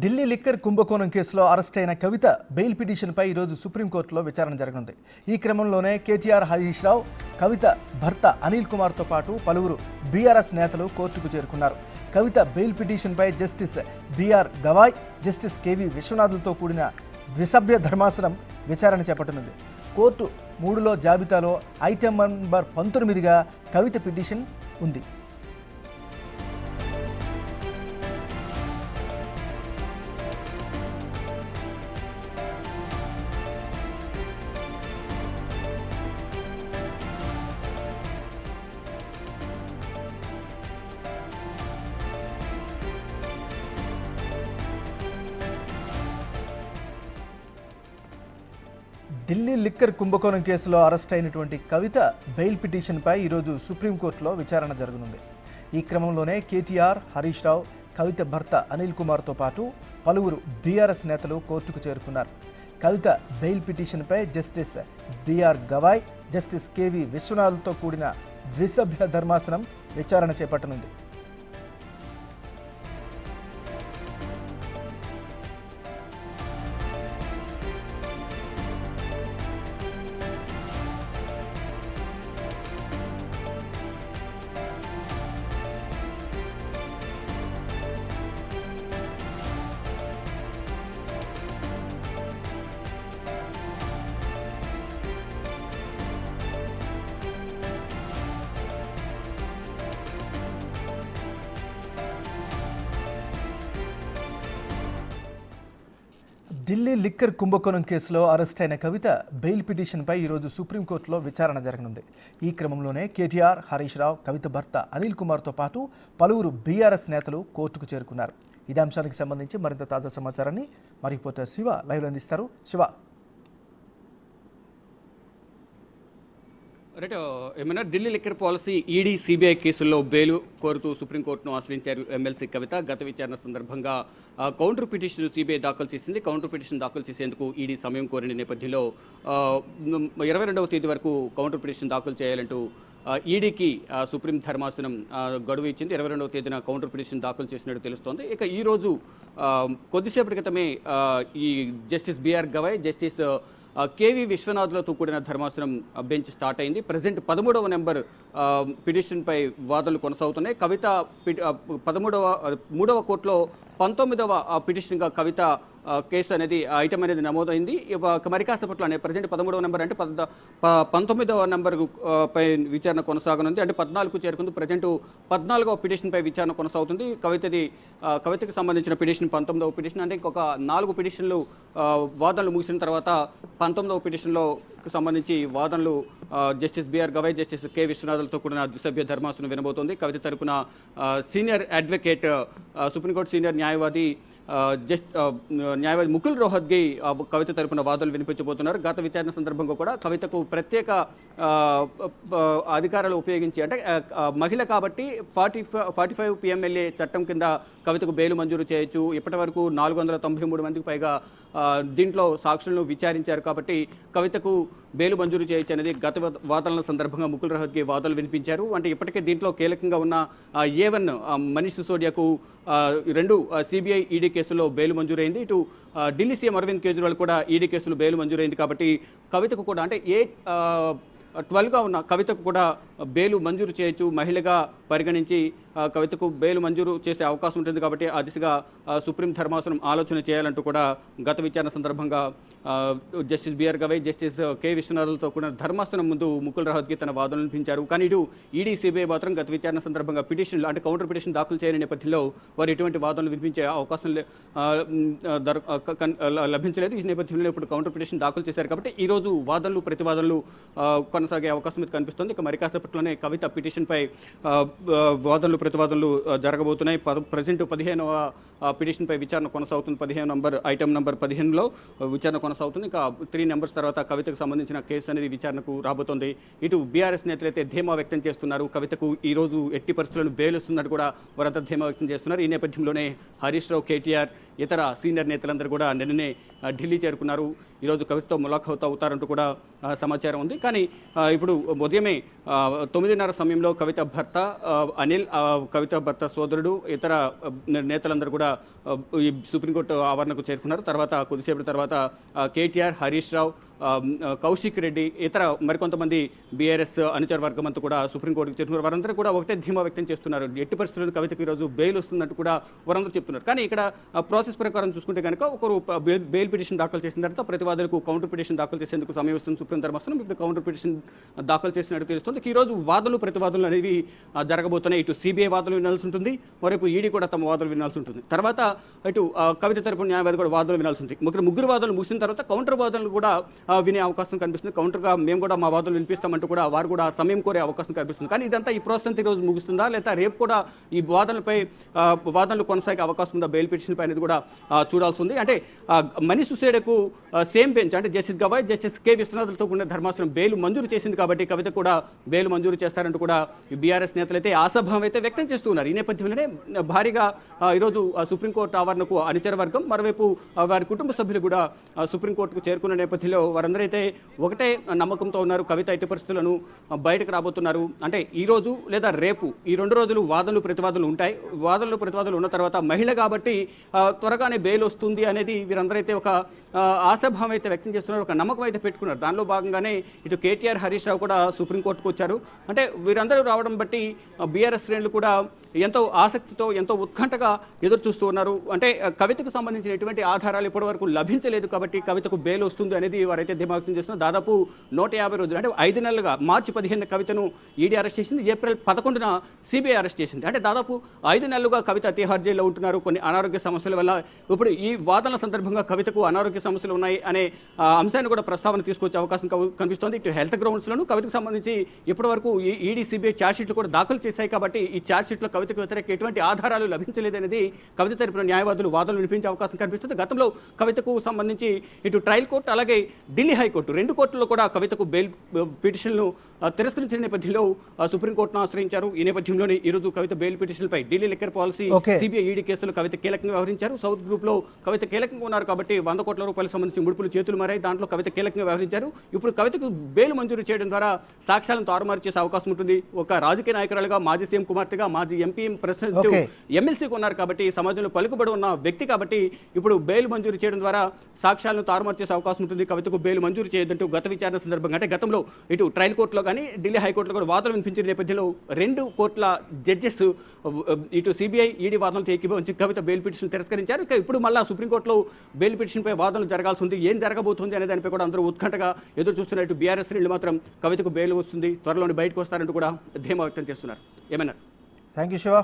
Delhi liquor కుంభకోణం కేసులో arrest అయిన కవిత బెయిల్ పిటిషన్పై ఈరోజు సుప్రీంకోర్టులో విచారణ జరగనుంది. ఈ క్రమంలోనే కేటీఆర్, హరీష్ రావు, కవిత భర్త అనిల్ కుమార్తో పాటు పలువురు బీఆర్ఎస్ నేతలు కోర్టుకు చేరుకున్నారు. కవిత బెయిల్ పిటిషన్పై justice B R Gavai, justice K V విశ్వనాథులతో కూడిన ద్విసభ్య ధర్మాసనం విచారణ చేపట్టనుంది. కోర్టు 3లో జాబితాలో ఐటెం నంబర్ 19గా కవిత పిటిషన్ ఉంది. ఢిల్లీ లిక్కర్ కుంభకోణం కేసులో అరెస్ట్ అయినటువంటి కవిత బెయిల్ పిటిషన్పై ఈరోజు సుప్రీంకోర్టులో విచారణ జరగనుంది. ఈ క్రమంలోనే కేటీఆర్, హరీష్ రావు, కవిత భర్త అనిల్ కుమార్తో పాటు పలువురు బీఆర్ఎస్ నేతలు కోర్టుకు చేరుకున్నారు. కవిత బెయిల్ పిటిషన్పై justice B R Gavai, justice K V విశ్వనాథ్తో కూడిన ద్విసభ్య ధర్మాసనం విచారణ చేపట్టనుంది. ఢిల్లీ లిక్కర్ కుంభకోణం కేసులో అరెస్ట్ అయిన కవిత బెయిల్ పిటిషన్పై ఈరోజు సుప్రీంకోర్టులో విచారణ జరగనుంది. ఈ క్రమంలోనే కేటీఆర్, హరీష్ రావు, కవిత భర్త అనిల్ కుమార్తో పాటు పలువురు బీఆర్ఎస్ నేతలు కోర్టుకు చేరుకున్నారు. ఇదే అంశానికి సంబంధించి మరింత తాజా సమాచారాన్ని మా రిపోర్టర్ శివ లైవ్లో అందిస్తారు. శివ, రైట్, ఏమైనా Delhi liquor policy, ED, CBI కేసుల్లో బెయిల్ కోరుతూ సుప్రీంకోర్టును ఆశ్రయించారు ఎమ్మెల్సీ కవిత. గత విచారణ సందర్భంగా కౌంటర్ పిటిషన్ సిబిఐ దాఖలు చేసింది. కౌంటర్ పిటిషన్ దాఖలు చేసేందుకు ఈడీ సమయం కోరిన నేపథ్యంలో 22వ తేదీ వరకు కౌంటర్ పిటిషన్ దాఖలు చేయాలంటూ ఈడీకి సుప్రీం ధర్మాసనం గడువు ఇచ్చింది. 22వ తేదీన కౌంటర్ పిటిషన్ దాఖలు చేసినట్టు తెలుస్తోంది. ఇక ఈరోజు కొద్దిసేపటి క్రితమే ఈ justice B R Gavai, justice K V విశ్వనాథ్లతో కూడిన ధర్మాసనం బెంచ్ స్టార్ట్ అయింది. ప్రజెంట్ 13వ నెంబర్ పిటిషన్పై వాదనలు కొనసాగుతున్నాయి. కవిత 3వ కోర్టులో 19వ పిటిషన్గా కవిత కేసు అనేది ఐటమ్ అనేది నమోదైంది. మరి కాసేపట్లోనే ప్రజెంట్ 13వ నెంబర్ అంటే 19వ నెంబర్ పై విచారణ కొనసాగనుంది. అంటే 14కు చేరుకుంది. ప్రజెంట్ 14వ పిటిషన్పై విచారణ కొనసాగుతుంది. కవితకి సంబంధించిన పిటిషన్ 19వ పిటిషన్, అంటే ఇంకొక 4 పిటిషన్లు వాదనలు ముగిసిన తర్వాత 19వ పిటిషన్లో సంబంధించి వాదనలు justice B R Gavai, justice K విశ్వనాథ్లతో కూడిన ద్విసభ్య ధర్మాసనం వినబోతోంది. కవిత తరపున సీనియర్ అడ్వకేట్, సుప్రీంకోర్టు సీనియర్ న్యాయవాది ముకుల్ రోహత్గి కవిత తరపున వాదనలు వినిపించబోతున్నారు. గత విచారణ సందర్భంగా కూడా కవితకు ప్రత్యేక అధికారాలు ఉపయోగించి, అంటే మహిళ కాబట్టి 45 PMLA చట్టం కింద కవితకు బెయిల్ మంజూరు చేయొచ్చు. ఇప్పటి వరకు 493 మందికి పైగా దీంట్లో సాక్షులను విచారించారు కాబట్టి కవితకు బెయిల్ మంజూరు చేయొచ్చు అనేది గత వాదనల సందర్భంగా ముకుల్ రోహత్గి వాదనలు వినిపించారు. అంటే ఇప్పటికే దీంట్లో కీలకంగా ఉన్న A1 మనీష్ సిసోడియాకు 2 సిబిఐ, ఈడీ కేసులో బెయిల్ మంజూరైంది. ఇటు ఢిల్లీ సీఎం అరవింద్ కేజ్రీవాల్ కూడా ఈడీ కేసులో బెయిల్ మంజూరైంది. కాబట్టి కవితకు కూడా, అంటే 12గా ఉన్న కవితకు కూడా బెయిల్ మంజూరు చేయొచ్చు. మహిళగా పరిగణించి కవితకు బెయిల్ మంజూరు చేసే అవకాశం ఉంటుంది. కాబట్టి ఆ దిశగా సుప్రీం ధర్మాసనం ఆలోచన చేయాలంటూ కూడా గత విచారణ సందర్భంగా justice B R Gavai, justice K విశ్వనాథ్లతో కూడిన ధర్మాసనం ముందు ముకుల్ రోహత్గి తన వాదనలు వినిపించారు. కానీ ఇటు ఈడీ, సిబిఐ మాత్రం గత విచారణ సందర్భంగా పిటిషన్లు, అంటే కౌంటర్ పిటిషన్ దాఖలు చేయని నేపథ్యంలో వారు ఎటువంటి వాదనలు వినిపించే అవకాశం లభించలేదు. ఈ నేపథ్యంలో ఇప్పుడు కౌంటర్ పిటిషన్ దాఖలు చేశారు. కాబట్టి ఈరోజు వాదనలు, ప్రతివాదనలు కొనసాగే అవకాశం కనిపిస్తుంది. ఇక మరి కాసేపట్లోనే కవిత పిటిషన్పై వాదనలు, ప్రతివాదనలు జరగబోతున్నాయి. ప్రజెంట్ 15వ పిటిషన్పై విచారణ కొనసాగుతుంది. 15 నంబర్, ఐటమ్ నంబర్ 15లో విచారణ కొనసాగుతుంది. ఇంకా 3 నెంబర్స్ తర్వాత కవితకు సంబంధించిన కేసు అనేది విచారణకు రాబోతోంది. ఇటు బీఆర్ఎస్ నేతలైతే ధీమా వ్యక్తం చేస్తున్నారు. కవితకు ఈ రోజు ఎట్టి పరిస్థితులను బెయిల్ వస్తున్నట్టు కూడా వారంతా ధీమా వ్యక్తం చేస్తున్నారు. ఈ నేపథ్యంలోనే హరీష్ రావు, కేటీఆర్, ఇతర సీనియర్ నేతలందరూ కూడా నిన్ననే ఢిల్లీ చేరుకున్నారు. ఈరోజు కవితతో ములాఖాత్ అవుతారంటూ కూడా సమాచారం ఉంది. కానీ ఇప్పుడు ఉదయమే 9:30 సమయంలో కవిత భర్త అనిల్, కవిత భర్త సోదరుడు, ఇతర నేతలందరూ కూడా ఈ సుప్రీంకోర్టు ఆవరణకు చేరుకున్నారు. తర్వాత కొద్దిసేపటి తర్వాత కేటీఆర్, హరీష్ రావు, కౌశిక్ రెడ్డి, ఇతర మరికొంతమంది బీఆర్ఎస్ అనుచర వర్గం అంతా కూడా సుప్రీంకోర్టుకు చేరుకున్నారు. వారందరూ కూడా ఒకటే ధీమా వ్యక్తం చేస్తున్నారు. ఎట్టి పరిస్థితుల్లో కవితకు ఈరోజు బెయిల్ వస్తుందంటూ కూడా వారందరూ చెప్తున్నారు. కానీ ఇక్కడ ప్రాసెస్ ప్రకారం చూసుకుంటే కనుక ఒకరు బెయిల్ పిటిషన్ దాఖలు చేసిన తర్వాత ప్రతివాదులకు కౌంటర్ పిటిషన్ దాఖలు చేసేందుకు సమయం వస్తుంది సుప్రీం ధర్మాసనం. ఇప్పుడు కౌంటర్ పిటిషన్ దాఖలు చేసినట్టు తెలుస్తుంది. ఈ రోజు వాదనలు ప్రతివాదనలు అనేవి జరగబోతున్నాయి. ఇటు సిబిఐ వాదనలు వినాల్సి ఉంటుంది, మరోవైపు ఈడీ కూడా తమ వాదనలు వినాల్సి ఉంటుంది. తర్వాత ఇటు కవిత తరపున న్యాయవాది కూడా వాదనలు వినాల్సి ఉంటుంది. ముగ్గురు వాదనలు ముగిసిన తర్వాత కౌంటర్ వాదనలు కూడా వినే అవకాశం కనిపిస్తుంది. కౌంటర్గా మేము కూడా మా వాదనలు వినిపిస్తామంటూ కూడా వారు కూడా సమయం కోరే అవకాశం కనిపిస్తుంది. కానీ ఇదంతా ఈ ప్రాసెస్ అంతా ఈ రోజు ముగుస్తుందా, లేదా రేపు కూడా ఈ వాదనలు కొనసాగే అవకాశం ఉందా బెయిల్ పిటిషన్ పై అనేది కూడా చూడాల్సి ఉంది. అంటే మనీష్ సిసోడియాకు సేమ్ బెంచ్ అంటే జస్టిస్ గవాయ్, జస్టిస్ కే విశ్వనాథ్లతో కూడిన ధర్మాసనం బెయిల్ మంజూరు చేసింది కాబట్టి కవిత కూడా బెయిల్ మంజూరు చేస్తారంటూ కూడా బీఆర్ఎస్ నేతలు అయితే ఆశాభావం అయితే వ్యక్తం చేస్తూ ఉన్నారు. ఈ నేపథ్యంలోనే భారీగా ఈరోజు సుప్రీంకోర్టు ఆవరణకు అనుచర వర్గం, మరోవైపు వారి కుటుంబ సభ్యులు కూడా సుప్రీంకోర్టుకు చేరుకున్న నేపథ్యంలో వారందరూ అయితే ఒకటే నమ్మకంతో ఉన్నారు. కవిత ఎట్టి పరిస్థితులను బయటకు రాబోతున్నారు. అంటే ఈ రోజు లేదా రేపు ఈ 2 రోజులు వాదనలు ప్రతివాదనలు ఉంటాయి. వాదనలు ప్రతివాదనలు ఉన్న తర్వాత మహిళ కాబట్టి త్వరగానే బెయిల్ వస్తుంది అనేది వీరందరైతే ఒక ఆశాభావం అయితే వ్యక్తం చేస్తున్నారు, ఒక నమ్మకం అయితే పెట్టుకున్నారు. దానిలో భాగంగానే ఇటు కేటీఆర్, హరీష్ రావు కూడా సుప్రీంకోర్టుకు వచ్చారు. అంటే వీరందరూ రావడం బట్టి బీఆర్ఎస్ శ్రేణులు కూడా ఎంతో ఆసక్తితో ఎంతో ఉత్కంఠగా ఎదురు చూస్తూ ఉన్నారు. అంటే కవితకు సంబంధించిన ఎటువంటి ఆధారాలు ఇప్పటివరకు లభించలేదు కాబట్టి కవితకు బెయిల్ వస్తుంది అనేది వారైతే ధీమా వ్యక్తం చేస్తున్నారు. దాదాపు 150 రోజులు అంటే 5 నెలలుగా మార్చి 15 కవితను ఈడీ అరెస్ట్ చేసింది, ఏప్రిల్ 11న సిబిఐ అరెస్ట్ చేసింది. అంటే దాదాపు 5 నెలలుగా కవిత తిహార్ జైల్లో ఉంటున్నారు కొన్ని అనారోగ్య సమస్యల వల్ల. ఇప్పుడు ఈ వాదనల సందర్భంగా కవితకు అనారోగ్య సమస్యలు ఉన్నాయి అనే అంశాన్ని కూడా ప్రస్తావన తీసుకొచ్చే అవకాశం కనిపిస్తోంది. ఇటు హెల్త్ గ్రౌండ్స్లోనూ కవితకు సంబంధించి ఇప్పటివరకు ఈడీ, సిబిఐ ఛార్జ్షీట్లు కూడా దాఖలు చేశాయి కాబట్టి ఈ ఛార్జ్షీట్లో కవితకు వ్యతిరేక ఎటువంటి ఆధారాలు లభించలేదనేది కవిత తరపున న్యాయవాదులు వాదనలు వినిపించే అవకాశం కనిపిస్తుంది. గతంలో కవితకు సంబంధించి ఇటు ట్రయల్ కోర్టు అలాగే ఢిల్లీ హైకోర్టు 2 కోర్టుల్లో కూడా కవితకు బెయిల్ పిటిషన్ను తిరస్కరించిన నేపథ్యంలో సుప్రీంకోర్టును ఆశ్రయించారు. ఈ నేపథ్యంలోనే ఈరోజు కవిత బెయిల్ పిటిషన్పై Delhi liquor policy, CBI, ED కేసులు కవిత కీలకంగా వ్యవహరించారు. సౌత్ గ్రూప్లో కవిత కీలకంగా ఉన్నారు కాబట్టి 100 కోట్ల రూపాయలకు సంబంధించి ముడుపులు చేతులు మారాయి. దాంట్లో కవిత కీలకంగా వ్యవహరించారు. ఇప్పుడు కవితకు బెయిల్ మంజూరు చేయడం ద్వారా సాక్ష్యాలను తారుమారు చేసే అవకాశం ఉంటుంది. ఒక రాజకీయ నాయకురాలుగా, మాజీ సీఎం కుమార్తెగా, మాజీ ఎంపీ, ప్రెసిడెంట్, ఎమ్మెల్సీగా ఉన్నారు కాబట్టి సమాజంలో పలుకుబడి ఉన్న వ్యక్తి కాబట్టి ఇప్పుడు బెయిల్ మంజూరు చేయడం ద్వారా సాక్ష్యాలను తారుమారు చేసే అవకాశం ఉంటుంది. కవితకు బెయిల్ మంజూరు చేయొద్దంటూ గత విచారణ సందర్భంగా అంటే గతంలో ఇటు ట్రయల్ కోర్టులో కానీ ఢిల్లీ హైకోర్టులో కూడా వాదనలు వినిపించిన నేపథ్యంలో 2 కోర్టుల జడ్జెస్ ఇటు సిబిఐ, ఈడీ వాదనలతో ఏకీభవించి కవిత బెయిల్ పిటిషన్ తిరస్కరించారు. ఇక ఇప్పుడు మళ్ళా సుప్రీంకోర్టులో బెయిల్ పిటిషన్పై వాదనలు జరగాల్సి ఉంది. ఏం జరగబోతుంది అనే దానిపై కూడా అందరూ ఉత్కంఠగా ఎదురు చూస్తున్నారు. బీఆర్ఎస్ శ్రేణులు మాత్రం కవితకు బెయిల్ వస్తుంది, త్వరలోనే బయటకు వస్తారంటూ కూడా ధీమా వ్యక్తం చేస్తున్నారు. ఏమన్నారు? Thank you Shiva.